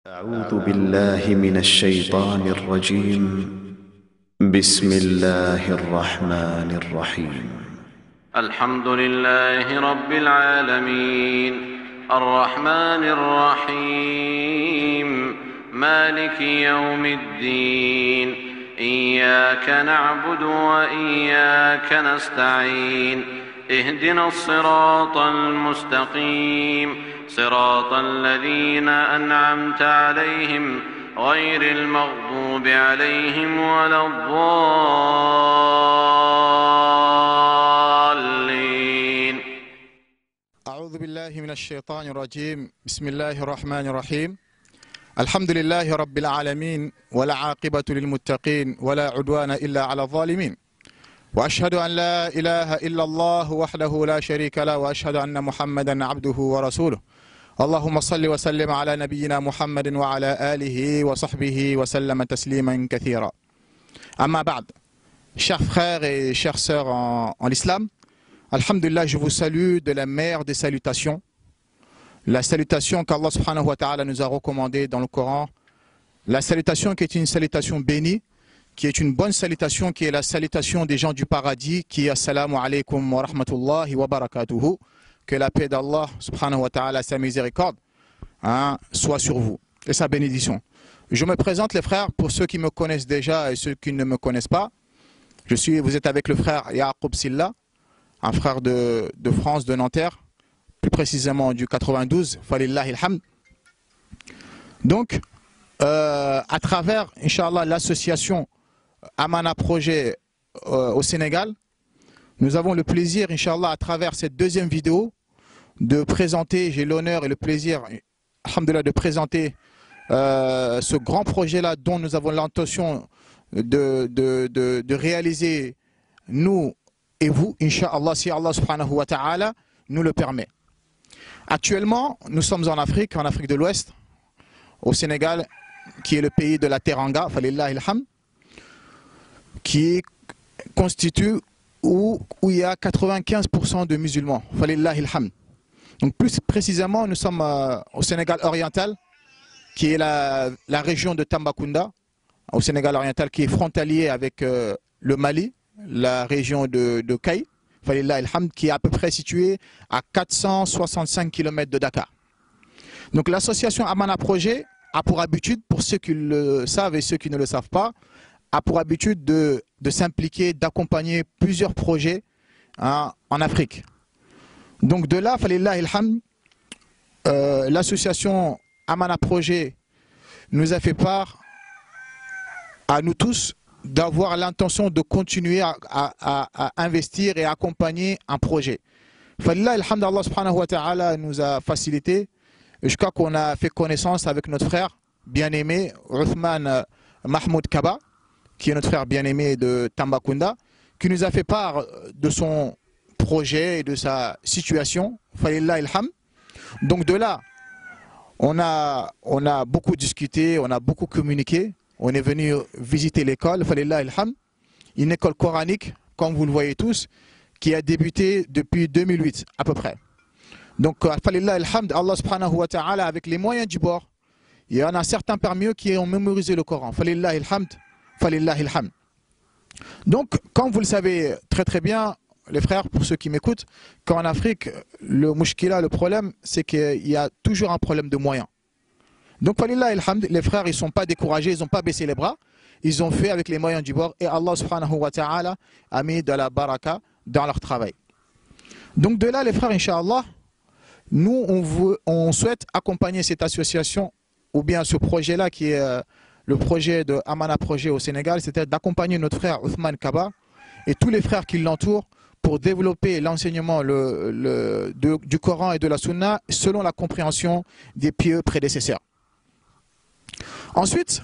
أعوذ بالله من الشيطان الرجيم. بسم الله الرحمن الرحيم. الحمد لله رب العالمين الرحمن الرحيم مالك يوم الدين إياك نعبد وإياك نستعين اهدنا الصراط المستقيم صراط الذين أنعمت عليهم غير المغضوب عليهم ولا الضالين. أعوذ بالله من الشيطان الرجيم. بسم الله الرحمن الرحيم. الحمد لله رب العالمين ولا عاقبة للمتقين ولا عدوان إلا على الظالمين، وأشهد أن لا إله إلا الله وحده لا شريك له، وأشهد أن محمدا عبده ورسوله. اللهم صل وسلم على نبينا محمد وعلى آله وصحبه وسلم تسليما كثيرا. أما بعد, chers frères et chères sœurs en l'islam, alhamdulillah, je vous salue de la meilleure des salutations, la salutation qu'Allah subhanahu wa ta'ala nous a recommandée dans le Coran, la salutation qui est une salutation bénie, qui est une bonne salutation, qui est la salutation des gens du paradis, qui est assalamu alaykum wa rahmatullahi wa barakatuhu. Que la paix d'Allah subhanahu wa ta'ala, sa miséricorde, soit sur vous et sa bénédiction. Je me présente les frères pour ceux qui me connaissent déjà et ceux qui ne me connaissent pas. Vous êtes avec le frère Yaqub Silla, un frère de France, de Nanterre, plus précisément du 92, Falillahi alhamd. Donc, à travers, Inch'Allah, l'association Amana Projet au Sénégal, nous avons le plaisir, Inch'Allah, à travers cette deuxième vidéo, de présenter, j'ai l'honneur et le plaisir, alhamdoulilah, de présenter ce grand projet-là dont nous avons l'intention de réaliser, nous et vous, Inch'Allah, si Allah subhanahu wa ta'ala nous le permet. Actuellement, nous sommes en Afrique de l'Ouest, au Sénégal, qui est le pays de la Teranga, Falillahi alhamd, qui constitue où il y a 95% de musulmans. Falillahi alhamd. Donc plus précisément, nous sommes au Sénégal oriental, qui est la région de Tambacounda, au Sénégal oriental, qui est frontalier avec le Mali, la région de Kaï, Falillahi alhamd, qui est à peu près située à 465 km de Dakar. Donc l'association Amana Projet a pour habitude, pour ceux qui le savent et ceux qui ne le savent pas, a pour habitude de s'impliquer, d'accompagner plusieurs projets en Afrique. Donc de là, Falillahi alhamd, l'association Amana Projet nous a fait part à nous tous d'avoir l'intention de continuer à investir et à accompagner un projet. Falillahi alhamd, Allah subhanahu wa ta'ala nous a facilité jusqu'à qu'on a fait connaissance avec notre frère bien-aimé, Othman Mahmoud Kaba, qui est notre frère bien-aimé de Tambacounda, qui nous a fait part de son projet et de sa situation. Falillahi alhamd. Donc de là, on a beaucoup discuté, on a beaucoup communiqué. On est venu visiter l'école, Falillahi alhamd, une école coranique, comme vous le voyez tous, qui a débuté depuis 2008 à peu près. Donc Falillahi alhamd, Allah subhanahu wa ta'ala, avec les moyens du bord, il y en a certains parmi eux qui ont mémorisé le Coran. Falillahi alhamd. Falillahi alhamd. Donc, comme vous le savez très bien, les frères, pour ceux qui m'écoutent, qu'en Afrique, le mushkila, le problème, c'est qu'il y a toujours un problème de moyens. Donc, Falillahi alhamd, les frères, ils ne sont pas découragés, ils n'ont pas baissé les bras, ils ont fait avec les moyens du bord et Allah subhanahu wa ta'ala a mis de la baraka dans leur travail. Donc, de là, les frères, Inch'Allah, nous, on souhaite accompagner cette association ou bien ce projet-là qui est le projet de Amana Projet au Sénégal, c'était d'accompagner notre frère Othman Kaba et tous les frères qui l'entourent pour développer l'enseignement du Coran et de la Sunna selon la compréhension des pieux prédécesseurs. Ensuite,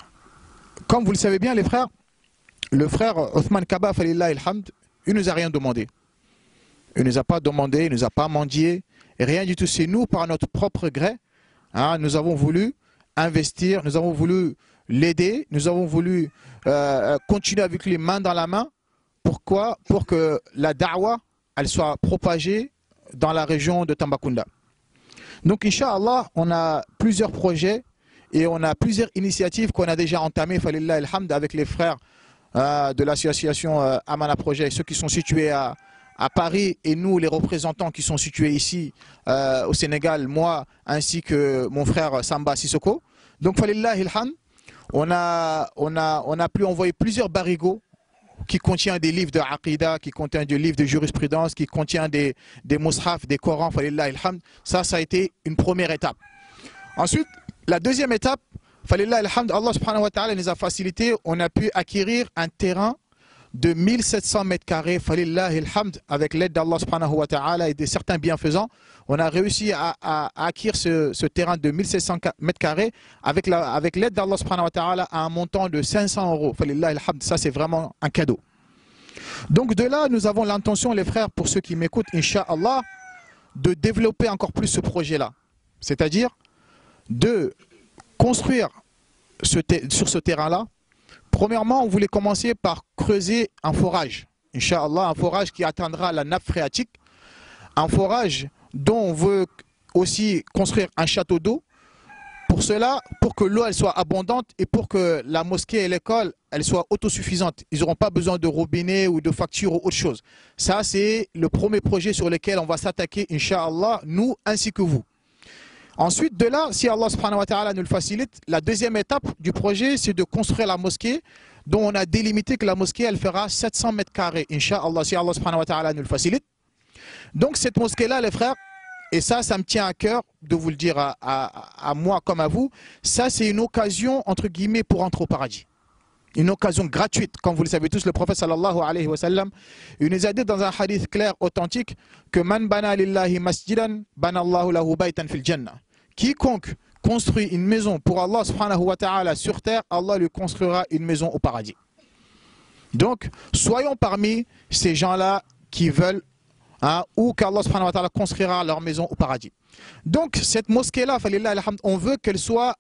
comme vous le savez bien les frères, le frère Othman Kaba, Falillahi alhamd, il ne nous a rien demandé. Il ne nous a pas demandé, il ne nous a pas mendié, rien du tout. C'est nous, par notre propre gré, nous avons voulu investir, nous avons voulu l'aider, nous avons voulu continuer avec les mains dans la main. Pourquoi? Pour que la da'wa, elle soit propagée dans la région de Tambacounda. Donc, Inch'Allah, on a plusieurs projets Et on a plusieurs initiatives qu'on a déjà entamées, falillah alhamd, avec les frères de l'association Amana Projet, ceux qui sont situés à Paris, et nous, les représentants qui sont situés ici au Sénégal, moi ainsi que mon frère Samba Sissoko. Donc, falillah alhamd, on a pu envoyer plusieurs barigots qui contient des livres de Aqidah, qui contient des livres de jurisprudence, qui contient des mushaf, des Corans, falillah alhamd. Ça a été une première étape. Ensuite, la deuxième étape, falillah alhamd, Allah subhanahu wa ta'ala nous a facilité, on a pu acquérir un terrain de 1700 mètres carrés, falillah alhamd, avec l'aide d'Allah subhanahu wa ta'ala et de certains bienfaisants. On a réussi à acquérir ce terrain de 1700 mètres carrés avec l'aide d'Allah subhanahu wa ta'ala à un montant de 500 €. Falillah alhamd, ça c'est vraiment un cadeau. Donc de là, nous avons l'intention, les frères, pour ceux qui m'écoutent, Inch'Allah, de développer encore plus ce projet-là. C'est-à-dire de construire sur ce terrain-là. Premièrement, on voulait commencer par creuser un forage. Inch'Allah, un forage qui atteindra la nappe phréatique. Un forage dont on veut aussi construire un château d'eau. Pour cela, pour que l'eau elle soit abondante et pour que la mosquée et l'école elle soient autosuffisantes. Ils n'auront pas besoin de robinet ou de facture ou autre chose. Ça, c'est le premier projet sur lequel on va s'attaquer, Inch'Allah, nous ainsi que vous. Ensuite, de là, si Allah subhanahu wa ta'ala nous le facilite, la deuxième étape du projet, c'est de construire la mosquée dont on a délimité que la mosquée, elle fera 700 mètres carrés, Inch'Allah, si Allah subhanahu wa ta'ala nous le facilite. Donc cette mosquée-là, les frères, et ça me tient à cœur de vous le dire à moi comme à vous, ça c'est une occasion, entre guillemets, pour entrer au paradis. Une occasion gratuite, comme vous le savez tous, le prophète sallallahu alayhi wa sallam, il nous a dit dans un hadith clair, authentique, que man bana lillahi masjidan, bana Allahu lahu baytan fil jannah. Quiconque construit une maison pour Allah subhanahu wa ta'ala sur terre, Allah lui construira une maison au paradis. Donc, soyons parmi ces gens-là qui veulent, ou qu'Allah subhanahu wa ta'ala construira leur maison au paradis. Donc, cette mosquée-là, on veut qu'elle soit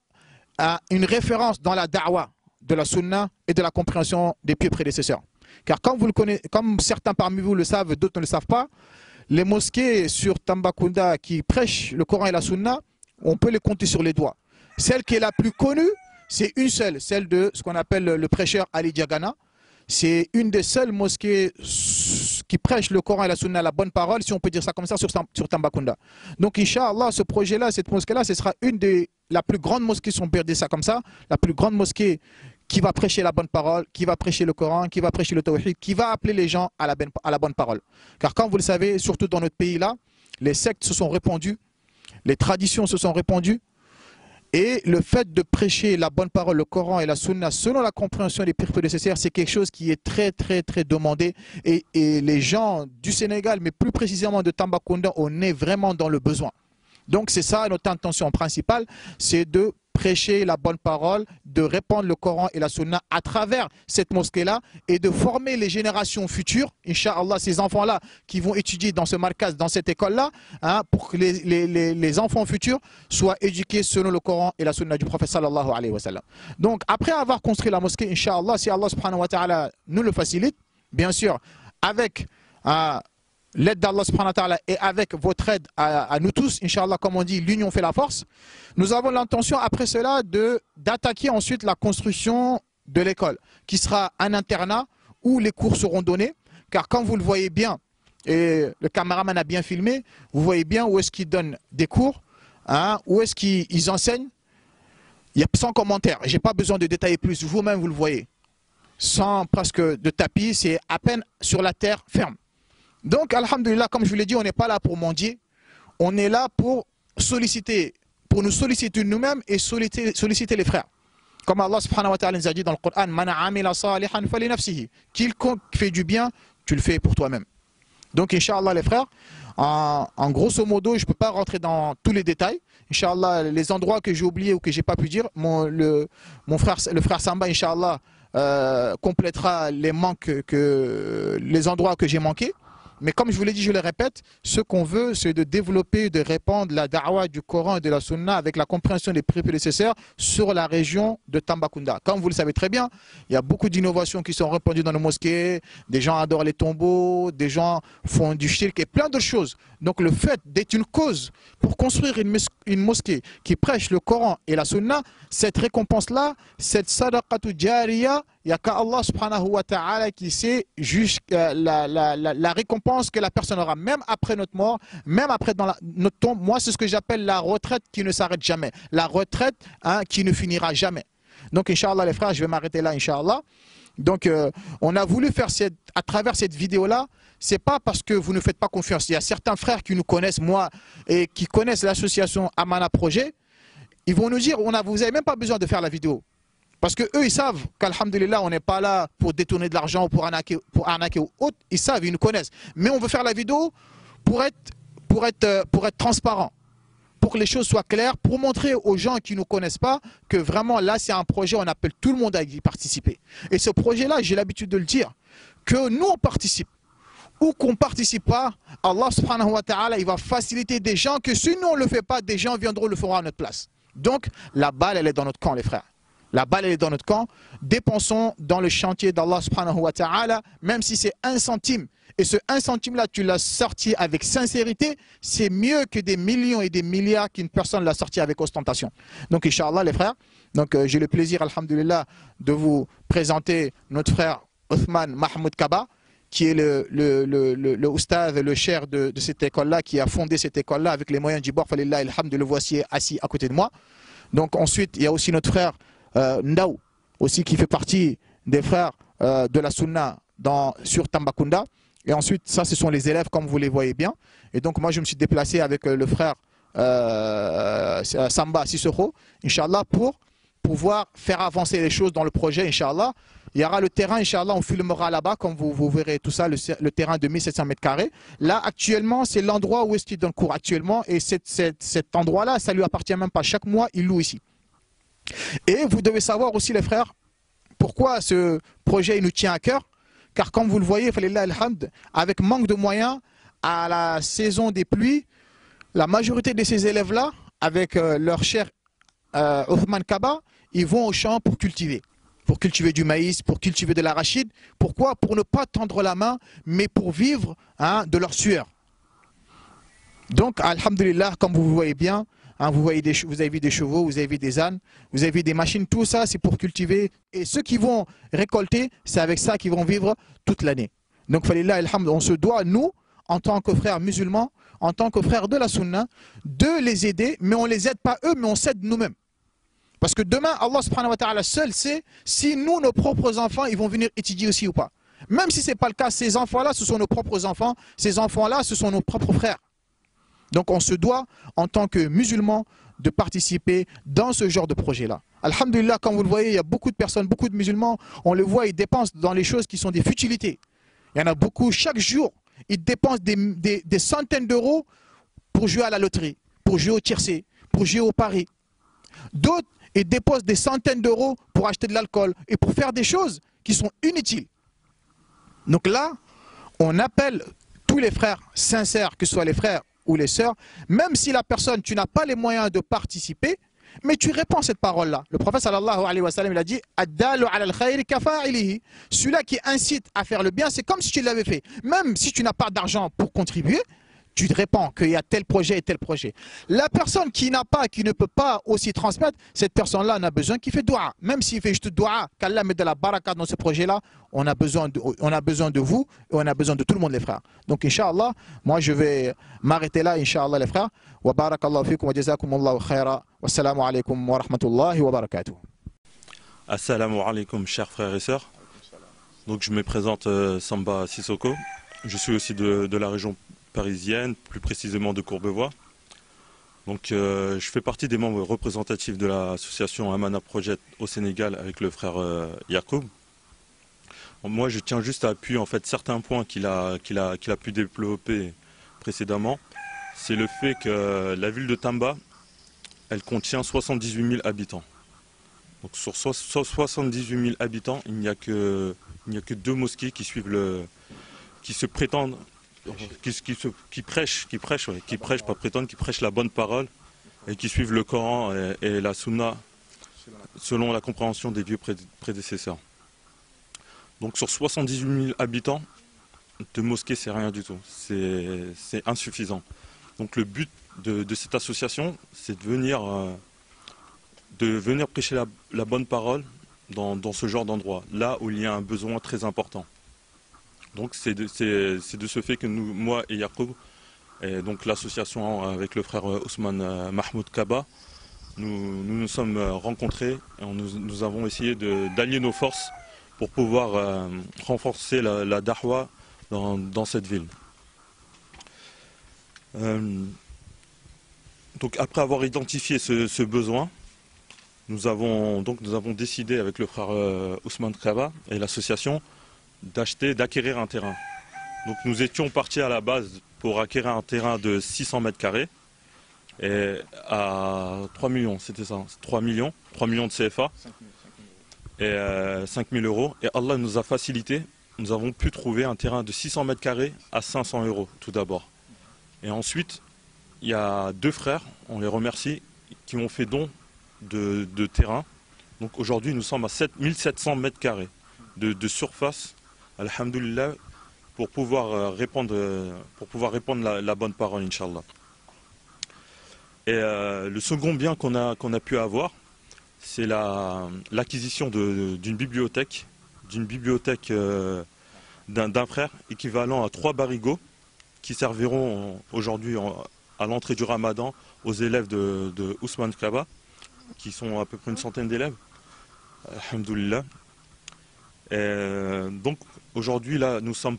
une référence dans la da'wah de la sunna et de la compréhension des pieux prédécesseurs. Car comme certains parmi vous le savent, d'autres ne le savent pas, les mosquées sur Tambacounda qui prêchent le Coran et la sunna, on peut les compter sur les doigts. Celle qui est la plus connue, c'est une seule, celle de ce qu'on appelle le prêcheur Ali Diagana. C'est une des seules mosquées qui prêche le Coran et la sunna, la bonne parole, si on peut dire ça comme ça, sur Tambacounda. Donc, Inch'Allah, ce projet-là, cette mosquée-là, ce sera une des la plus grande mosquée, si on peut dire ça comme ça, la plus grande mosquée qui va prêcher la bonne parole, qui va prêcher le Coran, qui va prêcher le tawhid, qui va appeler les gens à la bonne parole. Car comme vous le savez, surtout dans notre pays-là, les sectes se sont répandues, les traditions se sont répandues, et le fait de prêcher la bonne parole, le Coran et la Sunna, selon la compréhension des pires prédécesseurs, c'est quelque chose qui est très demandé. Et les gens du Sénégal, mais plus précisément de Tambacounda, on est vraiment dans le besoin. Donc c'est ça notre intention principale, c'est de prêcher la bonne parole, de répandre le Coran et la Sunna à travers cette mosquée-là et de former les générations futures, Inch'Allah, ces enfants-là qui vont étudier dans ce markaz, dans cette école-là, pour que les enfants futurs soient éduqués selon le Coran et la Sunna du prophète sallallahu alayhi wa sallam. Donc après avoir construit la mosquée, Inch'Allah, si Allah subhanahu wa ta'ala nous le facilite, bien sûr, avec l'aide d'Allah subhanahu wa ta'ala et avec votre aide à nous tous, Inch'Allah, comme on dit, l'union fait la force. Nous avons l'intention après cela d'attaquer ensuite la construction de l'école, qui sera un internat où les cours seront donnés. Car comme vous le voyez bien, et le caméraman a bien filmé, vous voyez bien où est-ce qu'ils donnent des cours, où est-ce qu'ils enseignent. Il y a sans commentaire, je n'ai pas besoin de détailler plus, vous-même vous le voyez. Sans presque de tapis, c'est à peine sur la terre ferme. Donc, alhamdulillah, comme je vous l'ai dit, on n'est pas là pour mendier. On est là pour nous solliciter nous-mêmes et solliciter les frères. Comme Allah subhanahu wa ta'ala nous a dit dans le Coran, Man amila salihan fali nafsihi. Quiconque fait du bien, tu le fais pour toi-même. Donc, Inch'Allah, les frères, en grosso modo, je ne peux pas rentrer dans tous les détails. Inch'Allah, les endroits que j'ai oubliés ou que je n'ai pas pu dire, le frère Samba, Inch'Allah, complétera les endroits que j'ai manqués. Mais comme je vous l'ai dit, je le répète, ce qu'on veut, c'est de développer, de répandre la da'wa du Coran et de la Sunna avec la compréhension des prédécesseurs sur la région de Tambacounda. Comme vous le savez très bien, il y a beaucoup d'innovations qui sont répandues dans nos mosquées, des gens adorent les tombeaux, des gens font du shirk et plein d'autres choses. Donc le fait d'être une cause pour construire une mosquée qui prêche le Coran et la Sunna, cette récompense-là, cette sadaqatu jariya, il n'y a qu'Allah subhanahu wa ta'ala qui sait la récompense que la personne aura, même après notre mort, même après notre tombe. Moi, c'est ce que j'appelle la retraite qui ne s'arrête jamais, la retraite qui ne finira jamais. Donc, Inch'Allah, les frères, je vais m'arrêter là, Inch'Allah. Donc, on a voulu faire à travers cette vidéo-là, c'est pas parce que vous ne faites pas confiance. Il y a certains frères qui nous connaissent, moi, et qui connaissent l'association Amana Projet. Ils vont nous dire, vous n'avez même pas besoin de faire la vidéo. Parce qu'eux, ils savent qu'alhamdulillah, on n'est pas là pour détourner de l'argent ou pour arnaquer ou autre. Ils savent, ils nous connaissent. Mais on veut faire la vidéo pour être transparent, pour que les choses soient claires, pour montrer aux gens qui ne nous connaissent pas que vraiment là, c'est un projet, on appelle tout le monde à y participer. Et ce projet-là, j'ai l'habitude de le dire, que nous, on participe ou qu'on ne participe pas, Allah subhanahu wa ta'ala, il va faciliter des gens que si nous, on ne le fait pas, des gens viendront le faire à notre place. Donc, la balle, elle est dans notre camp, les frères. La balle, elle est dans notre camp. Dépensons dans le chantier d'Allah subhanahu wa ta'ala, même si c'est 1 centime. Et ce 1 centime-là, tu l'as sorti avec sincérité, c'est mieux que des millions et des milliards qu'une personne l'a sorti avec ostentation. Donc, Inch'Allah, les frères, j'ai le plaisir, alhamdulillah, de vous présenter notre frère Othman Mahmoud Kaba, qui est le oustaz, le cher de cette école-là, qui a fondé cette école-là avec les moyens du bord. Falillah, alhamdulillah, le voici assis à côté de moi. Donc ensuite, il y a aussi notre frère Ndaw, aussi qui fait partie des frères de la Sunna sur Tambacounda. Et ensuite, ça, ce sont les élèves, comme vous les voyez bien. Et donc moi, je me suis déplacé avec le frère Samba Sissoko, Inch'Allah, pour pouvoir faire avancer les choses dans le projet, Inch'Allah. Il y aura le terrain, Inch'Allah, on filmera là-bas, comme vous verrez tout ça, le terrain de 1700 m². Là, actuellement, c'est l'endroit où est-ce qu'il donne cours actuellement. Et cet endroit-là, ça ne lui appartient même pas. Chaque mois, il loue ici. Et vous devez savoir aussi, les frères, pourquoi ce projet il nous tient à cœur. Car comme vous le voyez, avec manque de moyens, à la saison des pluies, la majorité de ces élèves-là, avec leur cher Othman Kaba, ils vont au champ pour cultiver du maïs, pour cultiver de l'arachide. Pourquoi? Pour ne pas tendre la main, mais pour vivre de leur sueur. Donc, alhamdulillah, comme vous voyez bien, vous avez vu des chevaux, vous avez vu des ânes, vous avez vu des machines, tout ça, c'est pour cultiver. Et ceux qui vont récolter, c'est avec ça qu'ils vont vivre toute l'année. Donc, falillah, alhamdulillah, on se doit, nous, en tant que frères musulmans, en tant que frères de la Sunna, de les aider, mais on ne les aide pas eux, mais on s'aide nous-mêmes. Parce que demain, Allah subhanahu wa ta'ala seul sait si nous, nos propres enfants, ils vont venir étudier aussi ou pas. Même si ce n'est pas le cas, ces enfants-là, ce sont nos propres enfants, ces enfants-là, ce sont nos propres frères. Donc on se doit, en tant que musulmans, de participer dans ce genre de projet-là. Alhamdulillah, comme vous le voyez, il y a beaucoup de personnes, beaucoup de musulmans, on le voit, ils dépensent dans les choses qui sont des futilités. Il y en a beaucoup, chaque jour, ils dépensent des centaines d'euros pour jouer à la loterie, pour jouer au tiercé, pour jouer au pari. D'autres, ils déposent des centaines d'euros pour acheter de l'alcool et pour faire des choses qui sont inutiles. Donc là, on appelle tous les frères sincères, que ce soit les frères ou les sœurs, même si la personne, tu n'as pas les moyens de participer, mais tu répands cette parole-là. Le prophète sallallahu alayhi wa sallam, il a dit « Ad-dalu ala al-khayri kafa'ilihi » Celui-là qui incite à faire le bien, c'est comme si tu l'avais fait. Même si tu n'as pas d'argent pour contribuer, tu te répands qu'il y a tel projet et tel projet. La personne qui n'a pas, qui ne peut pas aussi transmettre, cette personne-là, on a besoin qu'il fait dua. Même s'il fait juste dua, qu'Allah mette de la baraka dans ce projet-là, on a besoin de vous et on a besoin de tout le monde, les frères. Donc, Inch'Allah, moi je vais m'arrêter là, Inch'Allah, les frères. Wa barakallahu fikum wa jazakumullahu khaira. Wassalamu alaikum wa rahmatullahi wa barakatuh. Assalamu alaikum, chers frères et sœurs. Donc, je me présente Samba Sissoko. Je suis aussi de la région parisienne, plus précisément de Courbevoie. Donc je fais partie des membres représentatifs de l'association Amana Project au Sénégal avec le frère Yacoub. Moi je tiens juste à appuyer en fait certains points qu'il a pu développer précédemment. C'est le fait que la ville de Tamba, elle contient 78 000 habitants. Donc sur 78 000 habitants, il n'y a que 2 mosquées qui se prétendent qui prêchent, pas prétendent, qui prêchent la bonne parole et qui suivent le Coran et la Sunna selon la compréhension des vieux prédécesseurs. Donc sur 78 000 habitants, de mosquées, c'est rien du tout, c'est insuffisant. Donc le but de cette association, c'est de venir prêcher la bonne parole dans ce genre d'endroit, là où il y a un besoin très important. Donc c'est de ce fait que moi et Yacoub, et donc l'association avec le frère Ousmane Mahmoud Kaba, nous sommes rencontrés et nous avons essayé d'allier nos forces pour pouvoir renforcer la da'wa dans cette ville. Donc après avoir identifié ce besoin, nous avons décidé avec le frère Ousmane Kaba et l'association d'acquérir un terrain. Donc nous étions partis à la base pour acquérir un terrain de 600 mètres carrés et à 3 millions, c'était ça, 3 millions de CFA et 5 000 euros. Et Allah nous a facilité, nous avons pu trouver un terrain de 600 mètres carrés à 500 euros tout d'abord. Et ensuite, il y a 2 frères, on les remercie, qui m'ont fait don de terrain. Donc aujourd'hui, nous sommes à 1700 mètres carrés de surface, alhamdoulilah, pour pouvoir répandre la bonne parole, Inch'Allah. Et le second bien qu'on a pu avoir, c'est l'acquisition d'une bibliothèque d'un frère, équivalent à 3 barigots, qui serviront aujourd'hui à l'entrée du Ramadan aux élèves de Ousmane Kaba, qui sont à peu près une centaine d'élèves, alhamdoulilah. Donc aujourd'hui là nous sommes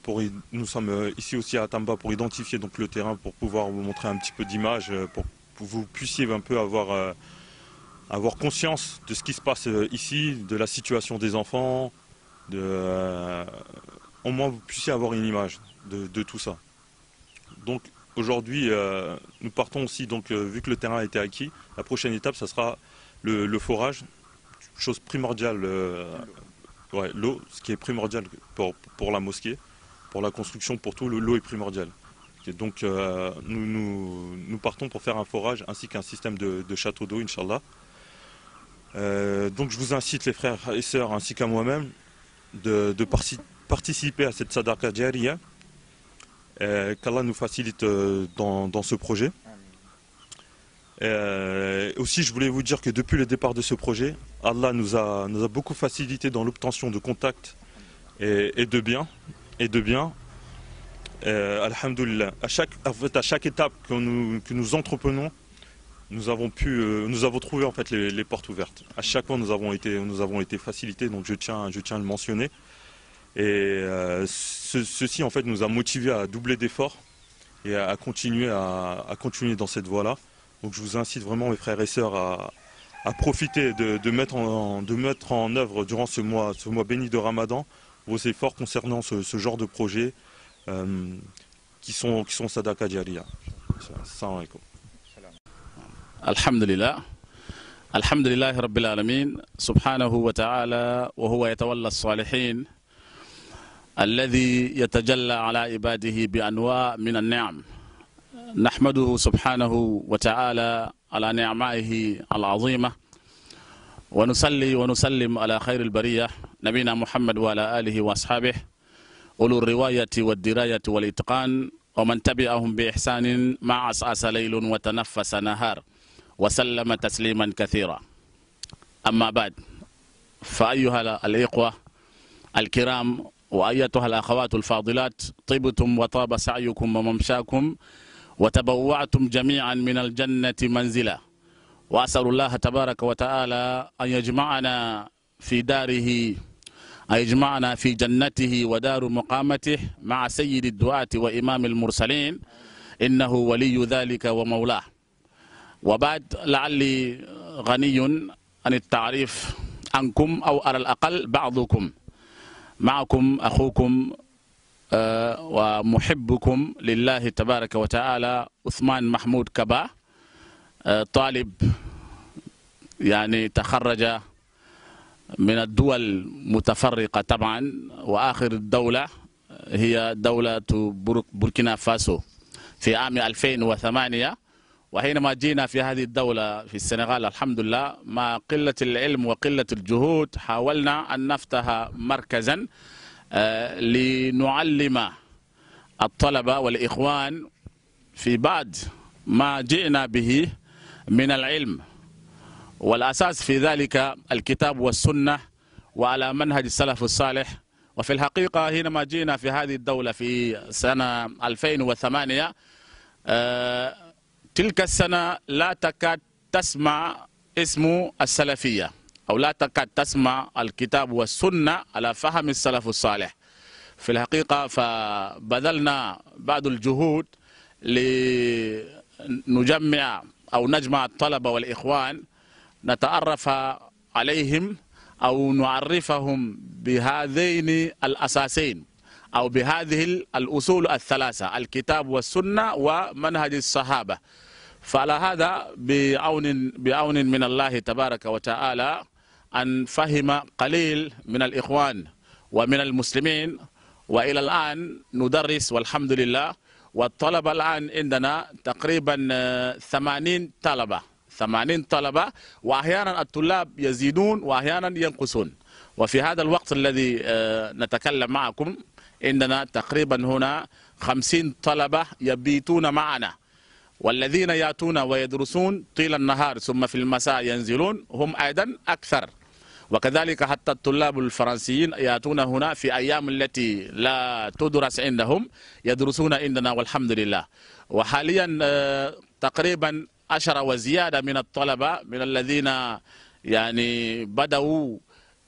ici aussi à Tamba pour identifier donc le terrain, pour pouvoir vous montrer un petit peu d'image, pour que vous puissiez un peu avoir conscience de ce qui se passe ici, de la situation des enfants, au moins vous puissiez avoir une image de tout ça. Donc aujourd'hui nous partons aussi, donc vu que le terrain a été acquis, la prochaine étape ça sera le forage, chose primordiale. L'eau, ce qui est primordial pour la mosquée, pour la construction, pour tout, l'eau est primordiale. Donc nous partons pour faire un forage ainsi qu'un système de château d'eau, Inch'Allah. Donc je vous incite, les frères et sœurs, ainsi qu'à moi-même, de participer à cette sadaqa jariya, qu'Allah nous facilite dans ce projet. Aussi, je voulais vous dire que depuis le départ de ce projet, Allah nous a beaucoup facilité dans l'obtention de contacts et de biens. Alhamdulillah. À chaque étape que nous entreprenons, nous avons trouvé en fait les portes ouvertes. À chaque fois, nous avons été facilités. Donc, je tiens à le mentionner. Et ceci en fait nous a motivés à doubler d'efforts et à continuer dans cette voie-là. Donc je vous incite vraiment, mes frères et sœurs, à profiter de mettre en œuvre durant ce mois béni de Ramadan vos efforts concernant ce genre de projets qui sont sadaqa jariya. Assalamu alaikum. Alhamdulillah. Alhamdulillah Rabbil Alamin. Subhanahu wa ta'ala. Wa huwa yatawalla as-salihin. الذي يتجلى على عباده بأنواع من النعم. نحمده سبحانه وتعالى على نعمائه العظيمة، ونصلي ونسلم على خير البرية نبينا محمد وعلى آله وأصحابه أولو الرواية والدراية والإتقان، ومن تبعهم بإحسان ما عسعس ليل وتنفس نهار، وسلم تسليما كثيرا. أما بعد، فأيها الإخوة الكرام وأيتها الأخوات الفاضلات، طبتم وطاب سعيكم وممشاكم وتبوعتم جميعا من الجنة منزلا، وأسأل الله تبارك وتعالى أن يجمعنا في داره، أن يجمعنا في جنته ودار مقامته مع سيد الدعاة وإمام المرسلين، إنه ولي ذلك ومولاه. وبعد، لعلي غني عن التعريف عنكم أو على الأقل بعضكم. معكم أخوكم ومحبكم لله تبارك وتعالى عثمان محمود كبا، طالب يعني تخرج من الدول متفرقة طبعا، وآخر الدولة هي دولة بوركينا فاسو في عام 2008. وحينما جينا في هذه الدولة في السنغال الحمد لله مع قلة العلم وقلة الجهود حاولنا أن نفتح مركزا لنعلم الطلبة والإخوان في بعض ما جئنا به من العلم، والأساس في ذلك الكتاب والسنة وعلى منهج السلف الصالح. وفي الحقيقة حينما جينا في هذه الدولة في سنة 2008 تلك السنة لا تكاد تسمع اسم السلفية أو لا تكاد تسمع الكتاب والسنة على فهم السلف الصالح. في الحقيقة فبذلنا بعض الجهود لنجمع أو نجمع الطلبة والإخوان نتعرف عليهم أو نعرفهم بهذين الأساسين أو بهذه الأصول الثلاثة الكتاب والسنة ومنهج الصحابة. فعلى هذا بعون من الله تبارك وتعالى أن فهم قليل من الإخوان ومن المسلمين، وإلى الآن ندرس والحمد لله. والطلبة الآن عندنا تقريبا 80 طلبة، وأحيانا الطلاب يزيدون وأحيانا ينقصون. وفي هذا الوقت الذي نتكلم معكم عندنا تقريبا هنا 50 طلبة يبيتون معنا، والذين يأتون ويدرسون طيل النهار ثم في المساء ينزلون هم أيضا أكثر. وكذلك حتى الطلاب الفرنسيين يأتون هنا في أيام التي لا تدرس عندهم يدرسون عندنا والحمد لله. وحاليا تقريبا 10 وزيادة من الطلبة من الذين يعني بدأوا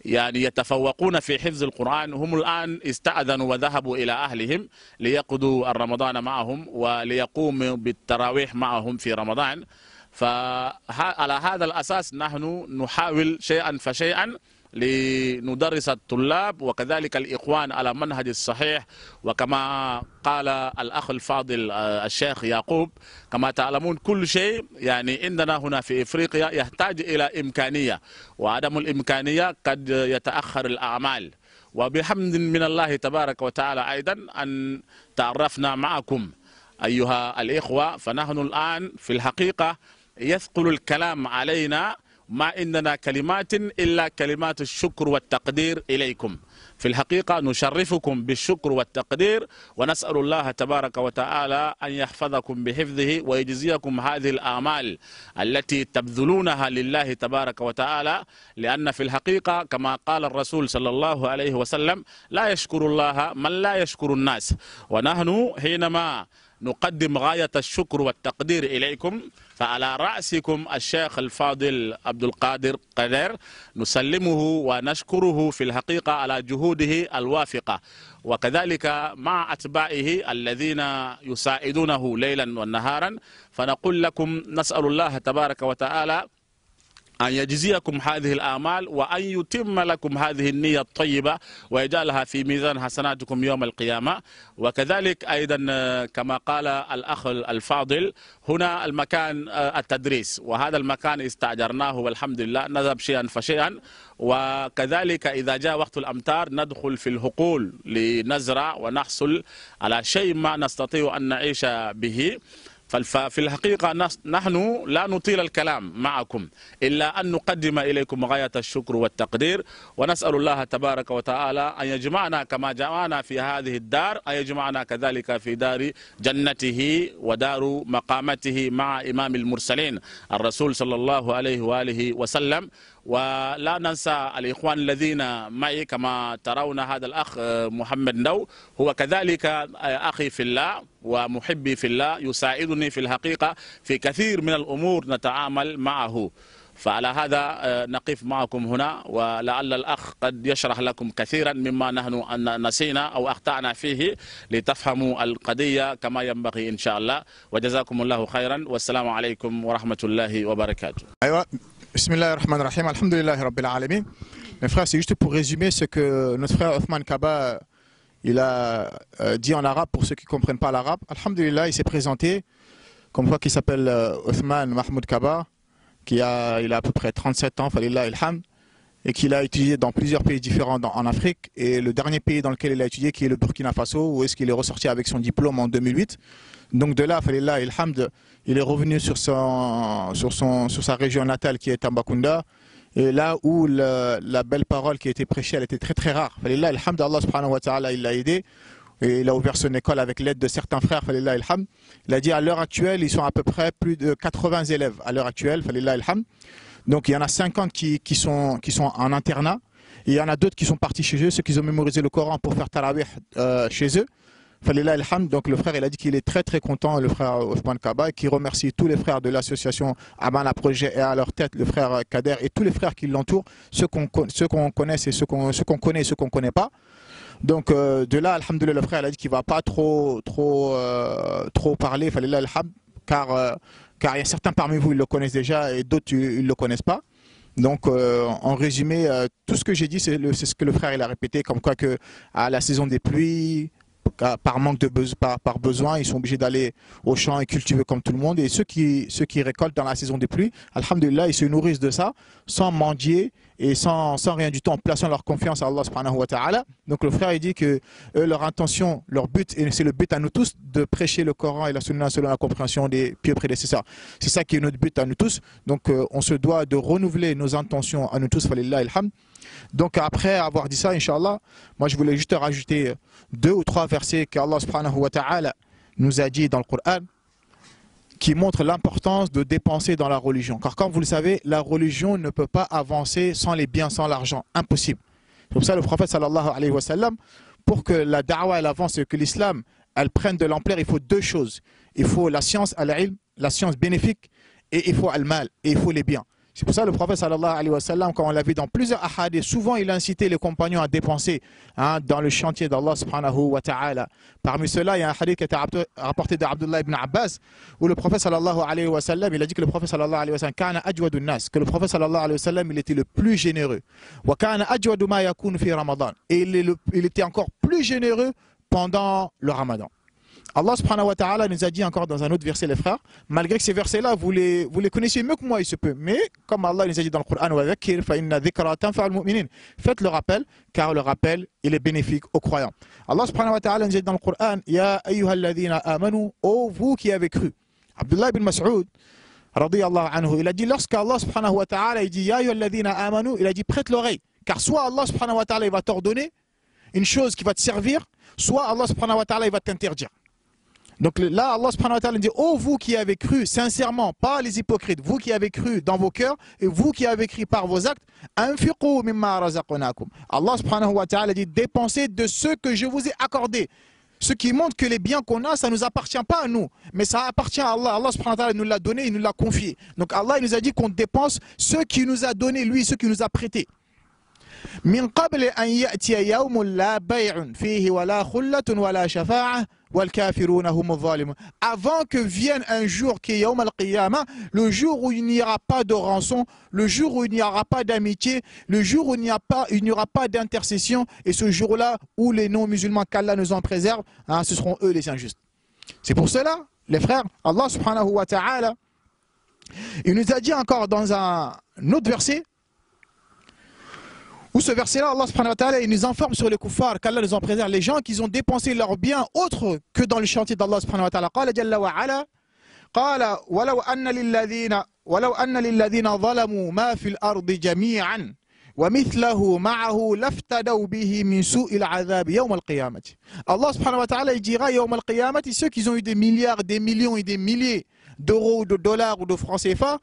يعني يتفوقون في حفظ القرآن هم الآن استأذنوا وذهبوا إلى أهلهم ليقضوا الرمضان معهم وليقوموا بالتراويح معهم في رمضان. فعلى هذا الأساس نحن نحاول شيئا فشيئا لندرس الطلاب وكذلك الإخوان على منهج الصحيح. وكما قال الأخ الفاضل الشيخ يعقوب كما تعلمون كل شيء يعني عندنا هنا في إفريقيا يحتاج إلى إمكانية، وعدم الإمكانية قد يتأخر الأعمال. وبحمد من الله تبارك وتعالى أيضا أن تعرفنا معكم أيها الإخوة. فنحن الآن في الحقيقة يثقل الكلام علينا ما عندنا كلمات إلا كلمات الشكر والتقدير إليكم. في الحقيقة نشرفكم بالشكر والتقدير، ونسأل الله تبارك وتعالى أن يحفظكم بحفظه ويجزيكم هذه الآمال التي تبذلونها لله تبارك وتعالى. لأن في الحقيقة كما قال الرسول صلى الله عليه وسلم لا يشكر الله من لا يشكر الناس. ونحن حينما نقدم غاية الشكر والتقدير إليكم فعلى رأسكم الشيخ الفاضل عبد القادر قدر نسلمه ونشكره في الحقيقة على جهوده الوافقة، وكذلك مع أتباعه الذين يساعدونه ليلا ونهارا. فنقول لكم نسأل الله تبارك وتعالى أن يجزيكم هذه الآمال وأن يتم لكم هذه النية الطيبة ويجعلها في ميزان حسناتكم يوم القيامة. وكذلك أيضا كما قال الأخ الفاضل هنا المكان التدريس، وهذا المكان استأجرناه والحمد لله نذهب شيئا فشيئا. وكذلك إذا جاء وقت الأمطار ندخل في الحقول لنزرع ونحصل على شيء ما نستطيع أن نعيش به. ففي الحقيقة نحن لا نطيل الكلام معكم إلا أن نقدم إليكم غاية الشكر والتقدير، ونسأل الله تبارك وتعالى أن يجمعنا كما جمعنا في هذه الدار أن يجمعنا كذلك في دار جنته ودار مقامته مع إمام المرسلين الرسول صلى الله عليه وآله وسلم. ولا ننسى الإخوان الذين معي كما ترون هذا الأخ محمد نو هو كذلك أخي في الله ومحبي في الله يساعدني في الحقيقة في كثير من الأمور نتعامل معه. فعلى هذا نقف معكم هنا، ولعل الأخ قد يشرح لكم كثيرا مما نحن نسينا أو أخطأنا فيه لتفهموا القضية كما ينبغي إن شاء الله. وجزاكم الله خيرا والسلام عليكم ورحمة الله وبركاته. أيوة. Bismillahirrahmanirrahim. Alhamdulillahi Rabbil Alamin. Mes frères, c'est juste pour résumer ce que notre frère Othman Kaba il a dit en arabe pour ceux qui ne comprennent pas l'arabe. Alhamdulillah, il s'est présenté comme quoi qu'il s'appelle Othman Mahmoud Kaba, il a à peu près 37 ans, falillah ilham. et qu'il a étudié dans plusieurs pays différents en Afrique. Et le dernier pays dans lequel il a étudié, qui est le Burkina Faso, où est-ce qu'il est ressorti avec son diplôme en 2008. Donc de là, falillah ilhamd, il est revenu sur sa région natale qui est Tambacounda. Et là où la belle parole qui a été prêchée, elle était très très rare. Falillah ilhamd, Allah subhanahu wa ta'ala, il l'a aidé. Et il a ouvert son école avec l'aide de certains frères, falillah ilhamd. Il a dit à l'heure actuelle, ils sont à peu près plus de 80 élèves à l'heure actuelle, falillah ilhamd. Donc il y en a 50 qui sont en internat. Et il y en a d'autres qui sont partis chez eux, ceux qui ont mémorisé le Coran pour faire tarawih chez eux. Falillah ilhamd. Donc le frère, il a dit qu'il est très très content, le frère Othman Kaba, qui remercie tous les frères de l'association Aman à Projet et à leur tête le frère Kader et tous les frères qui l'entourent, ceux qu'on connaît et ceux qu'on connaît et ceux qu'on ne connaît pas. Donc de là, alhamdoulilah, le frère il a dit qu'il ne va pas trop parler, falillah ilhamd, car il y a certains parmi vous, ils le connaissent déjà et d'autres, ils ne le connaissent pas. Donc en résumé, tout ce que j'ai dit, c'est ce que le frère il a répété, comme quoi que à la saison des pluies, par manque de par besoin, ils sont obligés d'aller au champ et cultiver comme tout le monde. Et ceux qui récoltent dans la saison des pluies, alhamdulillah, ils se nourrissent de ça, sans mendier et sans rien du tout, en plaçant leur confiance à Allah subhanahu wa ta'ala. Donc le frère il dit que leur intention, leur but, et c'est le but à nous tous, de prêcher le Coran et la Sunna selon la compréhension des pieux prédécesseurs. C'est ça qui est notre but à nous tous. Donc on se doit de renouveler nos intentions à nous tous, falillah ilham. Donc après avoir dit ça, Inch'Allah, moi je voulais juste rajouter 2 ou 3 versets qu'Allah subhanahu wa ta'ala nous a dit dans le Coran, qui montrent l'importance de dépenser dans la religion. Car comme vous le savez, la religion ne peut pas avancer sans les biens, sans l'argent. Impossible. C'est pour ça le prophète sallallahu alayhi wa sallam, pour que la da'wa elle avance et que l'islam elle prenne de l'ampleur, il faut 2 choses. Il faut la science al-ilm, la science bénéfique, et il faut al-mal, et il faut les biens. C'est pour ça que le prophète sallallahu alayhi wa sallam, quand on l'a vu dans plusieurs ahadiths, souvent il a incité les compagnons à dépenser dans le chantier d'Allah subhanahu wa ta'ala. Parmi ceux-là, il y a un hadith qui a été rapporté d'Abdullah ibn Abbas, où le prophète sallallahu alayhi wa sallam, il a dit que le prophète sallallahu alayhi wa sallam, kana ajwadun nas, que le prophète sallallahu alayhi wa sallam, il était le plus généreux. Wa kana ajwadu ma yakun fi Ramadan. Et il était encore plus généreux pendant le Ramadan. Allah subhanahu wa ta'ala nous a dit encore dans un autre verset, les frères, malgré que ces versets-là, vous les connaissez mieux que moi, il se peut. Mais comme Allah nous a dit dans le Coran, faites le rappel, car le rappel, il est bénéfique aux croyants. Allah subhanahu wa ta'ala nous a dit dans le Coran, Ya ayyuhalladhina amanu, ô vous qui avez cru. Abdullah ibn Mas'ud, radiyallahu anhu, il a dit, lorsqu'Allah subhanahu wa ta'ala, il dit, Ya ayyuhalladhina amanu, il a dit, prête l'oreille. Car soit Allah subhanahu wa ta'ala, il va t'ordonner une chose qui va te servir, soit Allah subhanahu wa ta'ala, il va t'interdire. Donc là, Allah subhanahu wa ta'ala dit, oh vous qui avez cru sincèrement, pas les hypocrites, vous qui avez cru dans vos cœurs et vous qui avez cru par vos actes, anfiqu mimma razaqnakum. Allah subhanahu wa ta'ala dit, dépensez de ce que je vous ai accordé. Ce qui montre que les biens qu'on a, ça ne nous appartient pas à nous, mais ça appartient à Allah. Allah subhanahu wa ta'ala nous l'a donné, il nous l'a confié. Donc Allah il nous a dit qu'on dépense ce qu'il nous a donné, lui, ce qu'il nous a prêté. Min qabl an ya'tiya yawmun la bay'un fihi wala khullatun wala shafa'ah wal kafiruna hum zalimun. Avant que vienne un jour qui est yawm al-qiyamah, le jour où il n'y aura pas de rançon, le jour où il n'y aura pas d'amitié, le jour où il n'y aura pas d'intercession, et ce jour-là où les non-musulmans qu'Allah nous en préserve, ce seront eux les injustes. C'est pour cela, les frères, Allah subhanahu wa ta'ala, il nous a dit encore dans un autre verset, où ce verset-là, Allah subhanahu wa ta'ala, il nous informe sur les kuffars, qu'Allah nous en préserve, les gens qui ont dépensé leurs biens autres que dans le chantier d'Allah subhanahu wa ta'ala. Qala jalla wa ala, qala walau anna lilladhina zalamu ma fil ardi jami'an wa mithlahu ma'ahu laftadaw bihi min su'il adhab yawm al-qiyamati. Allah subhanahu wa ta'ala, il dira yawm al-qiyamati, ceux qui ont eu des milliards, des millions et des milliers d'euros, ou de dollars ou de francs CFA,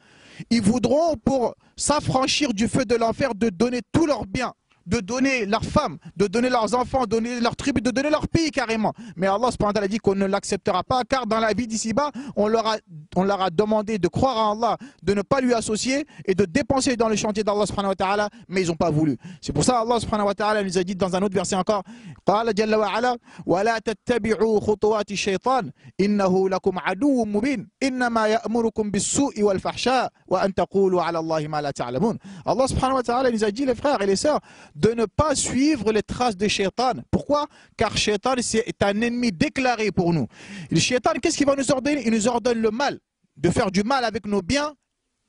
ils voudront, pour s'affranchir du feu de l'enfer, de donner tous leurs biens, de donner leurs femmes, de donner leurs enfants, de donner leurs tribus, de donner leur pays carrément. Mais Allah subhanahu wa ta'ala dit qu'on ne l'acceptera pas, car dans la vie d'ici-bas, on leur a demandé de croire en Allah, de ne pas lui associer et de dépenser dans le chantier d'Allah subhanahu wa ta'ala, mais ils n'ont pas voulu. C'est pour ça Allah subhanahu wa ta'ala nous a dit dans un autre verset encore, Qala jalla wa ala, wa la tattabi'u khutuwati shaytan, innahu lakum aduwwun mubin, innama ya'murukum bis-su'i wal fahsha, wa an taqulu ala Allahi ma la ta'lamun. Allah subhanahu wa ta'ala nous a dit, les frères et les sœurs, de ne pas suivre les traces de Shaitan. Pourquoi? Car Shaitan est un ennemi déclaré pour nous. Le Shaitan, qu'est-ce qu'il va nous ordonner? Il nous ordonne le mal, de faire du mal avec nos biens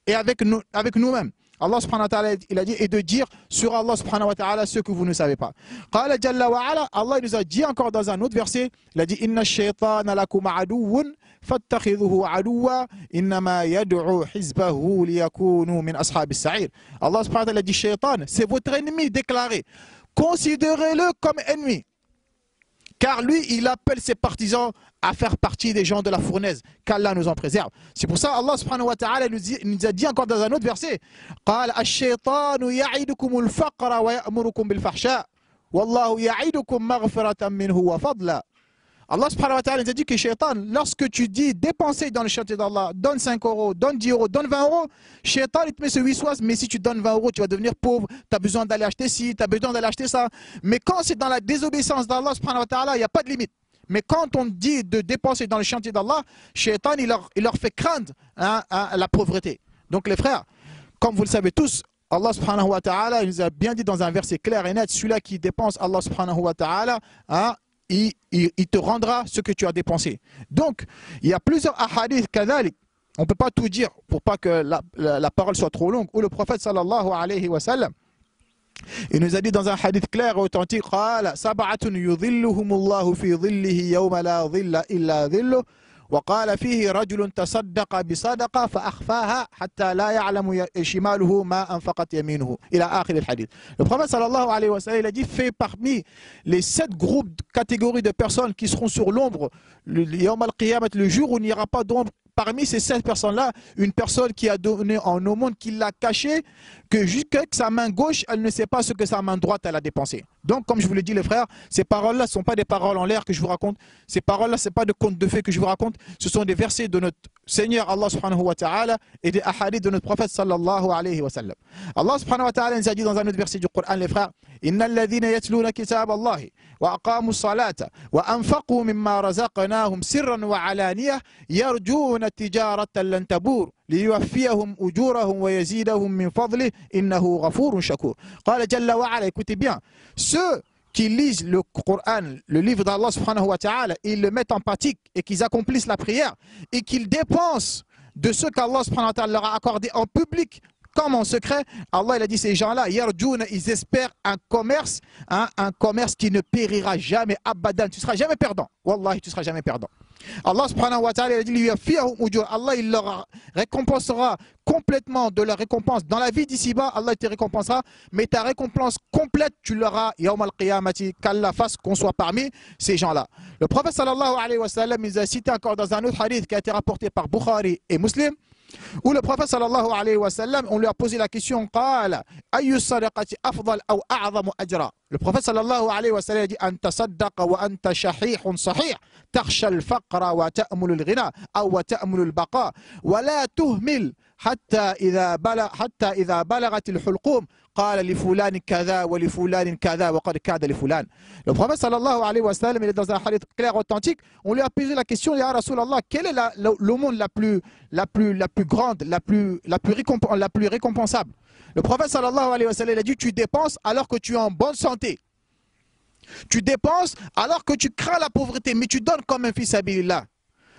et avec nous-mêmes. Allah subhanahu wa ta'ala, il a dit, et de dire sur Allah subhanahu wa ta'ala ce que vous ne savez pas. Qala jalla wa ala, Allah nous a dit encore dans un autre verset, il a dit, inna shaytana lakum aduwwun fattakhidhuhu aduwwa innama yad'u hizbahu liyakunu min ashabis sa'ir. Allah subhanahu wa ta'ala dit, shaytan, c'est votre ennemi déclaré. Considérez-le comme ennemi. Car lui, il appelle ses partisans à faire partie des gens de la fournaise. Qu'Allah nous en préserve. C'est pour ça Allah subhanahu wa ta'ala nous a dit encore dans un autre verset, قال الشيطان يعدكم الفقر ويأمركم بالفحشاء والله يعدكم مغفرة منه وفضلا. Allah subhanahu wa ta'ala nous a dit que Shaitan, lorsque tu dis dépenser dans le chantier d'Allah, donne 5 euros, donne 10 euros, donne 20 euros, Shaitan il te met ce wiswas, mais si tu donnes 20 euros, tu vas devenir pauvre, tu as besoin d'aller acheter ci, tu as besoin d'aller acheter ça. Mais quand c'est dans la désobéissance d'Allah subhanahu wa ta'ala, il n'y a pas de limite. Mais quand on dit de dépenser dans le chantier d'Allah, Shaitan il leur fait craindre la pauvreté. Donc les frères, comme vous le savez tous, Allah subhanahu wa ta'ala il nous a bien dit dans un verset clair et net, celui-là qui dépense Allah subhanahu wa ta'ala, il te rendra ce que tu as dépensé. Donc, il y a plusieurs ahadith kadhalik. On ne peut pas tout dire pour pas que la parole soit trop longue. Où le prophète sallallahu alayhi wa sallam, il nous a dit dans un hadith clair et authentique, قال سبعة يظلهم الله في ظله يوم لا ظل إلا ظله وقال فيه رجل تصدق بصدقة فأخفاها حتى لا يعلم شماله ما أنفقت يمينه إلى آخر الحديث. Le prophète sallallahu alayhi wa sallam il a dit, fait parmi les 7 groupes, catégories de personnes qui seront sur l'ombre yawm al-qiyamah, le jour où il n'y aura pas d'ombre. Parmi ces 7 personnes-là, une personne qui a donné en aumône, qui l'a caché, que jusqu'à sa main gauche, elle ne sait pas ce que sa main droite, elle a dépensé. Donc, comme je vous l'ai dit, les frères, ces paroles-là ne sont pas des paroles en l'air que je vous raconte. Ces paroles-là, ce n'est pas de contes de fées que je vous raconte. Ce sont des versets de notre Seigneur Allah subhanahu wa ta'ala et des ahadiths de notre prophète sallallahu alayhi wa sallam. Allah subhanahu wa ta'ala nous a dit dans un autre verset du Coran, les frères, Inna alladhina yatluna kitab Allahi wa aqamu salata wa anfaqu mimma razaqnahum sirran wa alaniyah yarjuna tijaratan lan tabur liyuwaffiyahum ujurahum wa yazidahum min fadlih innahu ghafurun shakur. Qala jalla wa ala, écoutez bien, ceux qui lisent le Coran, le livre d'Allah subhanahu wa ta'ala, ils le mettent en pratique et qu'ils accomplissent la prière et qu'ils dépensent de ce qu'Allah subhanahu wa ta'ala leur a accordé en public comme en secret. Allah il a dit, ces gens-là, yarjouna, ils espèrent un commerce qui ne périra jamais, abadan, tu ne seras jamais perdant. Wallahi, tu ne seras jamais perdant. Allah subhanahu wa ta'ala il a dit, Allah il leur récompensera complètement de leur récompense. Dans la vie d'ici-bas, Allah te récompensera, mais ta récompense complète, tu l'auras yawm al-qiyamati, qu'Allah fasse qu'on soit parmi ces gens-là. Le prophète sallallahu alayhi wa sallam, il a cité encore dans un autre hadith qui a été rapporté par Bukhari et Muslim, où le prophète sallallahu alayhi wa sallam, on lui a posé la question, قال أي الصدقة أفضل أو أعظم أجرا. Le prophète sallallahu alayhi wa sallam a dit, أن تصدق وأنت شحيح صحيح تخشى الفقر وتأمل الغنى أو وتأمل البقاء ولا تهمل حتى إذا بلغت الحلقوم قال لفلان كذا ولفلان كذا وقد كاد لفلان. Le prophète sallallahu alayhi wa sallam, il est dans un hadith clair authentique, on lui a posé la question, ya Rasulallah, quelle est l'aumône la plus grande, la plus récompensable? Le prophète sallallahu alayhi wa sallam, il a dit, tu dépenses alors que tu es en bonne santé. Tu dépenses alors que tu crains la pauvreté, mais tu donnes comme un fils sabilillah.